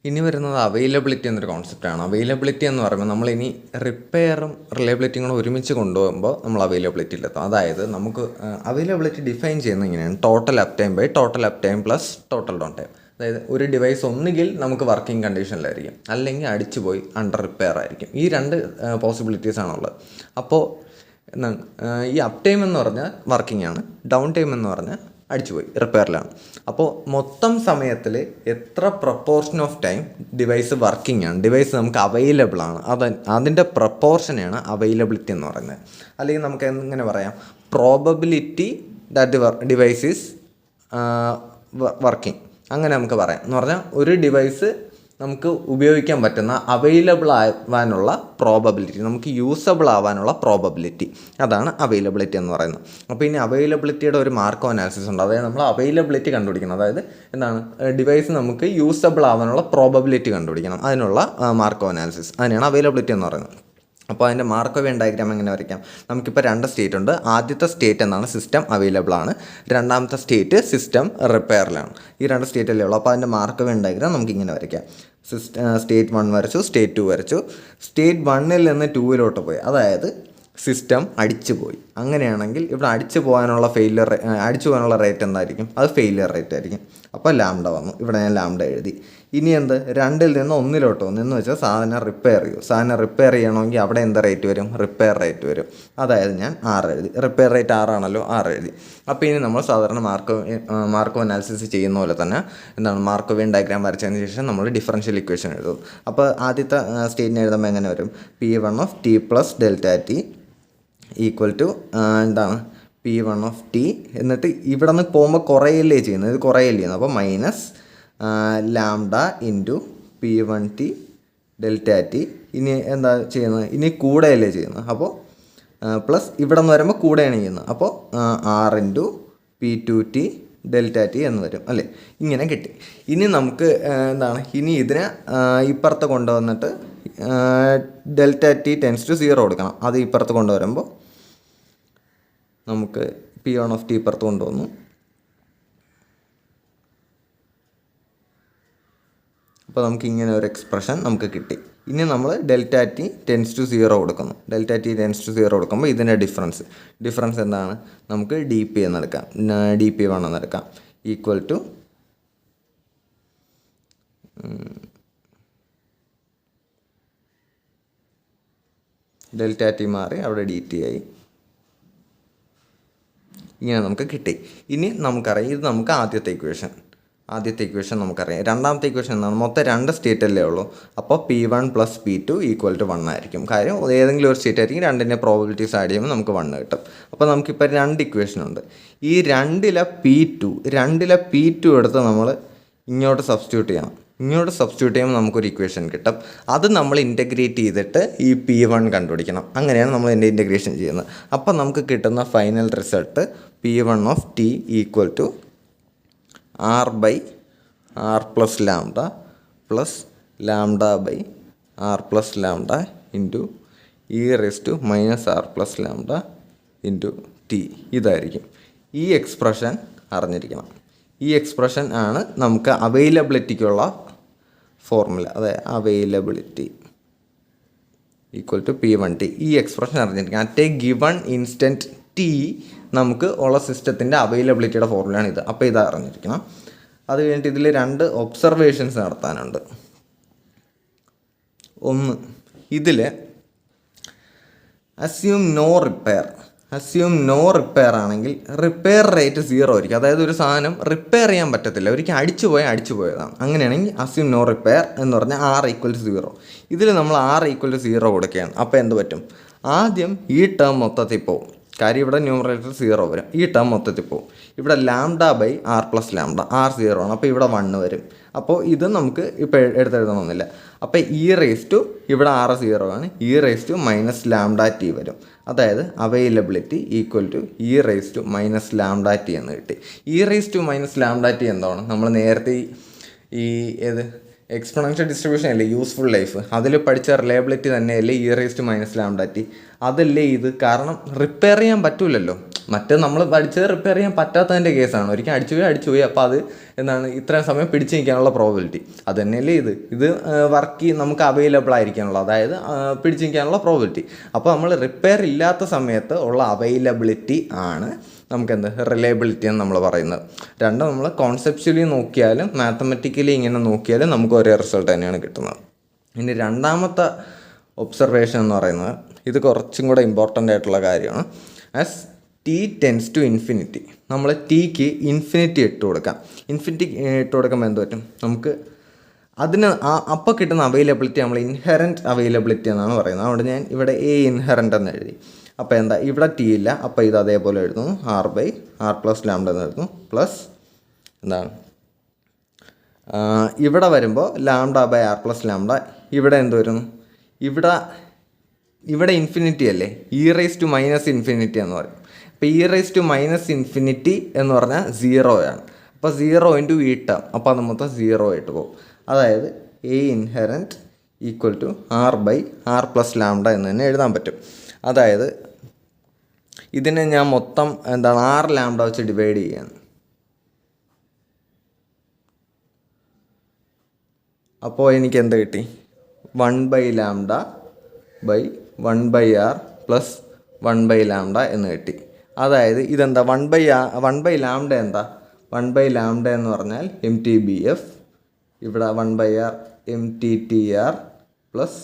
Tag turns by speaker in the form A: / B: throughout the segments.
A: ഇനി വരുന്നത് അവൈലബിലിറ്റി എന്നൊരു കോൺസെപ്റ്റാണ്. അവൈലബിലിറ്റി എന്ന് പറയുമ്പോൾ നമ്മളിനി റിപ്പയറും റിലയബിലിറ്റിയും കൂടെ ഒരുമിച്ച് കൊണ്ടുപോകുമ്പോൾ നമ്മൾ അവൈലബിലിറ്റിയിലെത്തും. അതായത് നമുക്ക് അവൈലബിലിറ്റി ഡിഫൈൻ ചെയ്യുന്നത് ഇങ്ങനെയാണ്: total up time by total up time plus total down time. അതായത് ഒരു ഡിവൈസ് ഒന്നുകിൽ നമുക്ക് വർക്കിംഗ് കണ്ടീഷനിലായിരിക്കും, അല്ലെങ്കിൽ അടിച്ചു പോയി അണ്ടർ റിപ്പയർ ആയിരിക്കും. ഈ രണ്ട് പോസിബിലിറ്റീസ് ആണുള്ളത്. അപ്പോൾ എന്താണ് ഈ അപ് ടൈം എന്ന് പറഞ്ഞാൽ വർക്കിംഗ് ആണ്, ഡൗൺ ടൈം എന്ന് പറഞ്ഞാൽ അടിച്ചുപോയി റിപ്പയറിലാണ്. അപ്പോൾ മൊത്തം സമയത്തിൽ എത്ര proportion of time device working ആണ്, ഡിവൈസ് നമുക്ക് അവൈലബിൾ ആണ്, അതിൻ്റെ പ്രപ്പോർഷനെയാണ് അവൈലബിലിറ്റി എന്ന് പറയുന്നത്. അല്ലെങ്കിൽ നമുക്ക് എങ്ങനെ പറയാം, probability that device is working, അങ്ങനെ നമുക്ക് പറയാം. എന്ന് പറഞ്ഞാൽ ഒരു ഡിവൈസ് നമുക്ക് ഉപയോഗിക്കാൻ പറ്റുന്ന അവൈലബിൾ ആവാനുള്ള പ്രോബബിലിറ്റി, നമുക്ക് യൂസബിൾ ആവാനുള്ള പ്രോബബിലിറ്റി, അതാണ് അവൈലബിലിറ്റി എന്ന് പറയുന്നത്. അപ്പോൾ ഇനി അവൈലബിലിറ്റിയുടെ ഒരു മാർക്കോ അനാലിസിസ് ഉണ്ട്. അതായത് നമ്മൾ അവൈലബിലിറ്റി കണ്ടുപിടിക്കണം. അതായത് എന്താണ്, ഡിവൈസ് നമുക്ക് യൂസബിൾ ആവാനുള്ള പ്രോബബിലിറ്റി കണ്ടുപിടിക്കണം. അതിനുള്ള മാർക്കോ അനാലിസിസ്, അതിനാണ് അവൈലബിലിറ്റി എന്ന് പറയുന്നത്. അപ്പോൾ അതിൻ്റെ മാർക്കോവേ ഡയഗ്രാം എങ്ങനെ വരയ്ക്കാം? നമുക്കിപ്പോൾ രണ്ട് സ്റ്റേറ്റ് ഉണ്ട്. ആദ്യത്തെ സ്റ്റേറ്റ് എന്താണ്, സിസ്റ്റം അവൈലബിൾ ആണ്. രണ്ടാമത്തെ സ്റ്റേറ്റ് സിസ്റ്റം റിപ്പയറിലാണ്. ഈ രണ്ട് സ്റ്റേറ്റല്ലേ ഉള്ളൂ. അപ്പോൾ അതിൻ്റെ മാർക്കോവേ ഡയഗ്രാം നമുക്കിങ്ങനെ വരയ്ക്കാം. സ്റ്റേറ്റ് 1 വരച്ചു, സ്റ്റേറ്റ് 2 വരച്ചു. സ്റ്റേറ്റ് 1 നിന്ന് 2 പോയി, അതായത് സിസ്റ്റം അടിച്ചു പോയി. അങ്ങനെയാണെങ്കിൽ ഇവിടെ അടിച്ചു പോകാനുള്ള റേറ്റ് എന്തായിരിക്കും? അത് ഫെയിലിയർ റേറ്റ് ആയിരിക്കും. അപ്പോൾ ലാംഡ വന്നു, ഇവിടെ ഞാൻ ലാംഡ എഴുതി. ഇനി എന്ത്, 2 നിന്ന് 1 വന്നു എന്ന് വെച്ചാൽ സാധനം റിപ്പയർ ചെയ്യും. സാധനം റിപ്പയർ ചെയ്യണമെങ്കിൽ അവിടെ എന്താ റേറ്റ് വരും? റിപ്പയർ റേറ്റ് വരും. അതായത് ഞാൻ 6 എഴുതി. റിപ്പയർ റേറ്റ് 6 ആണല്ലോ, 6 എഴുതി. അപ്പോൾ ഇനി നമ്മൾ സാധാരണ മാർക്കോ അനാലിസിസ് ചെയ്യുന്ന പോലെ തന്നെ എന്താണ്, മാർക്കോവേ ഡയഗ്രാം വരച്ചതിന് ശേഷം നമ്മൾ ഡിഫറൻഷ്യൽ ഇക്വേഷൻ എഴുതും. അപ്പോൾ ആദ്യത്തെ സ്റ്റേറ്റിന് എഴുതുമ്പോൾ എങ്ങനെ വരും? P1 of T plus delta T equal to എന്താണ്, P1 ഓഫ് ടി. എന്നിട്ട് ഇവിടെ നിന്ന് പോകുമ്പോൾ കുറയല്ലേ ചെയ്യുന്നത്, ഇത് കുറയല്ലേ ചെയ്യുന്നത്. അപ്പോൾ minus lambda into P1 T delta T. ഇനി എന്താ ചെയ്യുന്നത്, ഇനി കൂടെയല്ലേ ചെയ്യുന്നത്. അപ്പോൾ പ്ലസ് ഇവിടെ നിന്ന് വരുമ്പോൾ കൂടെയാണ് ചെയ്യുന്നത്. അപ്പോൾ 6 into P2 T delta T എന്ന് വരും അല്ലേ. ഇങ്ങനെ കിട്ടി. ഇനി നമുക്ക് എന്താണ്, ഇനി ഇതിനെ ഇപ്പുറത്ത് കൊണ്ടുവന്നിട്ട് ഡെൽറ്റ ടി ടെൻസ് ടു 0 കൊടുക്കണം. അത് ഇപ്പുറത്ത് കൊണ്ടുവരുമ്പോൾ നമുക്ക് P1 ഓഫ് ടി ഇപ്പുറത്ത് കൊണ്ടുവന്നു. അപ്പോൾ നമുക്ക് ഇങ്ങനെ ഒരു എക്സ്പ്രഷൻ നമുക്ക് കിട്ടി. ഇനി നമ്മൾ ഡെൽറ്റ ടി ടെൻസ് ടു 0 കൊടുക്കുന്നു. ഡെൽറ്റ ടി ടെൻസ് ടു 0 കൊടുക്കുമ്പോൾ ഇതിൻ്റെ ഡിഫറൻസ് എന്താണ്, നമുക്ക് ഡി പി എന്നെടുക്കാം, dP1 എന്നെടുക്കാം, ഈക്വൽ ടു ഡെൽറ്റ ടി മാറി അവിടെ ഡി ടി ആയി. ഇങ്ങനെ നമുക്ക് കിട്ടി. ഇനി നമുക്കറിയാം, ഇത് നമുക്ക് ആദ്യത്തെ ഇക്വേഷൻ നമുക്കറിയാം. രണ്ടാമത്തെ ഇക്വേഷൻ എന്താണ്, മൊത്തം 2 സ്റ്റേറ്റല്ലേ ഉള്ളൂ. അപ്പോൾ P1 plus P2 equal to 1 ആയിരിക്കും. കാര്യം ഏതെങ്കിലും ഒരു സ്റ്റേറ്റ് ആയിരിക്കും, രണ്ടിൻ്റെ പ്രോബിലിറ്റീസ് ആഡ് ചെയ്യുമ്പോൾ നമുക്ക് 1 കിട്ടും. അപ്പോൾ നമുക്കിപ്പോൾ 2 ഇക്വേഷനുണ്ട്. ഈ രണ്ടിലെ P2 എടുത്ത് നമ്മൾ ഇങ്ങോട്ട് സബ്സ്റ്റിറ്റ്യൂട്ട് ചെയ്യണം. ചെയ്യുമ്പോൾ നമുക്കൊരു ഇക്വേഷൻ കിട്ടും. അത് നമ്മൾ ഇൻറ്റഗ്രേറ്റ് ചെയ്തിട്ട് ഈ P1 കണ്ടുപിടിക്കണം. അങ്ങനെയാണ് നമ്മൾ ഇതിൻ്റെ ഇൻറ്റഗ്രേഷൻ ചെയ്യുന്നത്. അപ്പോൾ നമുക്ക് കിട്ടുന്ന final result P1 of T equal to R by R plus lambda plus lambda by R plus lambda into e⁻R plus lambda into T. ഇതായിരിക്കും. ഈ എക്സ്പ്രഷൻ അറിഞ്ഞിരിക്കണം. ഈ എക്സ്പ്രഷൻ ആണ് നമുക്ക് അവൈലബിലിറ്റിക്കുള്ള ഫോർമുല. അതായത് availability equal to P1 T. ഈ expression അറിഞ്ഞിരിക്കണം. At a given instant T നമുക്ക് ഉള്ള സിസ്റ്റത്തിൻ്റെ അവൈലബിലിറ്റിയുടെ ഫോർമുലയാണ് ഇത്. അപ്പോൾ ഇത് അറിഞ്ഞിരിക്കണം. അത് കഴിഞ്ഞിട്ട് ഇതിൽ 2 ഒബ്സർവേഷൻസ് നടത്താനുണ്ട്. ഒന്ന്, ഇതിൽ അസ്യൂം നോ റിപ്പയർ ആണെങ്കിൽ റിപ്പയർ റേറ്റ് 0 ആയിരിക്കും. അതായത് ഒരു സാധനം റിപ്പയർ ചെയ്യാൻ പറ്റത്തില്ല, ഒരിക്കൽ അടിച്ചു പോയതാണ്. അങ്ങനെയാണെങ്കിൽ അസ്യൂം നോ റിപ്പയർ എന്ന് പറഞ്ഞാൽ R ഈക്വൽ ടു 0. ഇതിൽ നമ്മൾ R ഈക്വൽ ടു 0 കൊടുക്കുകയാണ്. അപ്പോൾ എന്ത് പറ്റും, ആദ്യം ഈ ടേം മൊത്തത്തിൽ പോകും. കാര്യം ഇവിടെ ന്യൂമറേറ്റർ 0 വരും. ഈ ടേം മൊത്തത്തിൽ പോകും. ഇവിടെ lambda by R plus lambda, R 0 ആണ്. അപ്പോൾ ഇവിടെ 1 വരും. അപ്പോൾ ഇത് നമുക്ക് ഇപ്പോൾ എടുത്തെഴുതണമെന്നില്ല. അപ്പോൾ ഇവിടെ R 0 ആണ്, e⁻ ലാംഡ ടി വരും. അതായത് availability equal to e⁻ T എന്ന് കിട്ടി. e⁻ ലാംഡ ടി എന്താണ്, നമ്മൾ നേരത്തെ ഈ എക്സ്പൊണൻഷ്യൽ ഡിസ്ട്രിബ്യൂഷൻ അല്ലേ യൂസ്ഫുൾ ലൈഫ്, അതിൽ പഠിച്ച റിലയബിലിറ്റി തന്നെയല്ലേ e⁻ ലാംഡ ടി. അതല്ലേ ഇത്. കാരണം റിപ്പയർ ചെയ്യാൻ പറ്റൂലല്ലോ, മറ്റേ നമ്മൾ പഠിച്ചത് റിപ്പയർ ചെയ്യാൻ പറ്റാത്തതിൻ്റെ കേസാണ്. ഒരിക്കലും അടിച്ചു പോയി അപ്പോൾ അത് എന്താണ് ഇത്രയും സമയം പിടിച്ച് നിൽക്കാനുള്ള പ്രോബിലിറ്റി. അത് തന്നെയല്ലേ ഇത് വർക്ക് നമുക്ക് അവൈലബിൾ ആയിരിക്കാനുള്ള, അതായത് പിടിച്ച് നിൽക്കാനുള്ള പ്രോബിലിറ്റി. അപ്പോൾ നമ്മൾ റിപ്പയർ ഇല്ലാത്ത സമയത്ത് ഉള്ള അവൈലബിലിറ്റി ആണ് നമുക്കെന്ത് റിലയബിലിറ്റി എന്ന് നമ്മൾ പറയുന്നത്. രണ്ടും നമ്മൾ കോൺസെപ്ച്വലി നോക്കിയാലും മാത്തമെറ്റിക്കലി ഇങ്ങനെ നോക്കിയാലും നമുക്ക് ഒരേ റിസൾട്ട് തന്നെയാണ് കിട്ടുന്നത്. ഇനി രണ്ടാമത്തെ ഒബ്സർവേഷൻ എന്ന് പറയുന്നത് ഇത് കുറച്ചും കൂടെ ഇമ്പോർട്ടൻ്റ് ആയിട്ടുള്ള കാര്യമാണ്. As T tends to infinity, നമ്മൾ ടിക്ക് ഇൻഫിനിറ്റി ഇട്ട് കൊടുക്കാം. ഇൻഫിനിറ്റി ഇട്ട് കൊടുക്കുമ്പോൾ എന്ത് പറ്റും, നമുക്ക് അതിന് അപ്പോൾ കിട്ടുന്ന അവൈലബിലിറ്റി നമ്മൾ ഇൻഹെറൻറ്റ് അവൈലബിലിറ്റി എന്നാണ് പറയുന്നത്. അതുകൊണ്ട് ഞാൻ ഇവിടെ എ ഇൻഹെറൻറ്റ് എന്ന് എഴുതി. അപ്പോൾ എന്താ, ഇവിടെ ടി ഇല്ല, അപ്പോൾ ഇത് അതേപോലെ എഴുതുന്നു, r/r+λ എന്ന് എഴുതുന്നു, പ്ലസ് എന്താണ് ഇവിടെ വരുമ്പോൾ λ/r+λ. ഇവിടെ എന്ത് വരുന്നു, ഇവിടെ ഇൻഫിനിറ്റി അല്ലേ, e⁻∞ എന്ന് പറയും. അപ്പോൾ e⁻∞ എന്ന് പറഞ്ഞാൽ 0 ആണ്. അപ്പോൾ 0 × ഈ ടേം, അപ്പോൾ അത് മൊത്തം 0 ആയിട്ട് പോകും. അതായത് A inherent equal to r/r+λ എന്ന് തന്നെ എഴുതാൻ പറ്റും. അതായത് ഇതിനെ ഞാൻ മൊത്തം എന്താണ് r⁴ വെച്ച് ഡിവൈഡ് ചെയ്യാണ്. അപ്പോൾ എനിക്ക് എന്ത് കിട്ടി, 1/λ/1/r + 1/λ എന്ന് കിട്ടി. അതായത് ഇതെന്താ 1/λ എന്താ, 1/λ എന്ന് പറഞ്ഞാൽ MTBF, ഇവിടെ 1/r MTTR +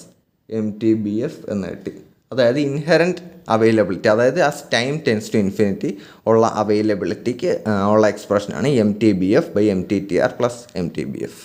A: MTBF എന്ന് കിട്ടി. അതായത് ഇൻഹെറൻറ്റ് അവൈലബിലിറ്റി, അതായത് as time tends to infinity ഉള്ള അവൈലബിലിറ്റിക്ക് ഉള്ള എക്സ്പ്രഷനാണ് MTBF/MTTR + MTBF.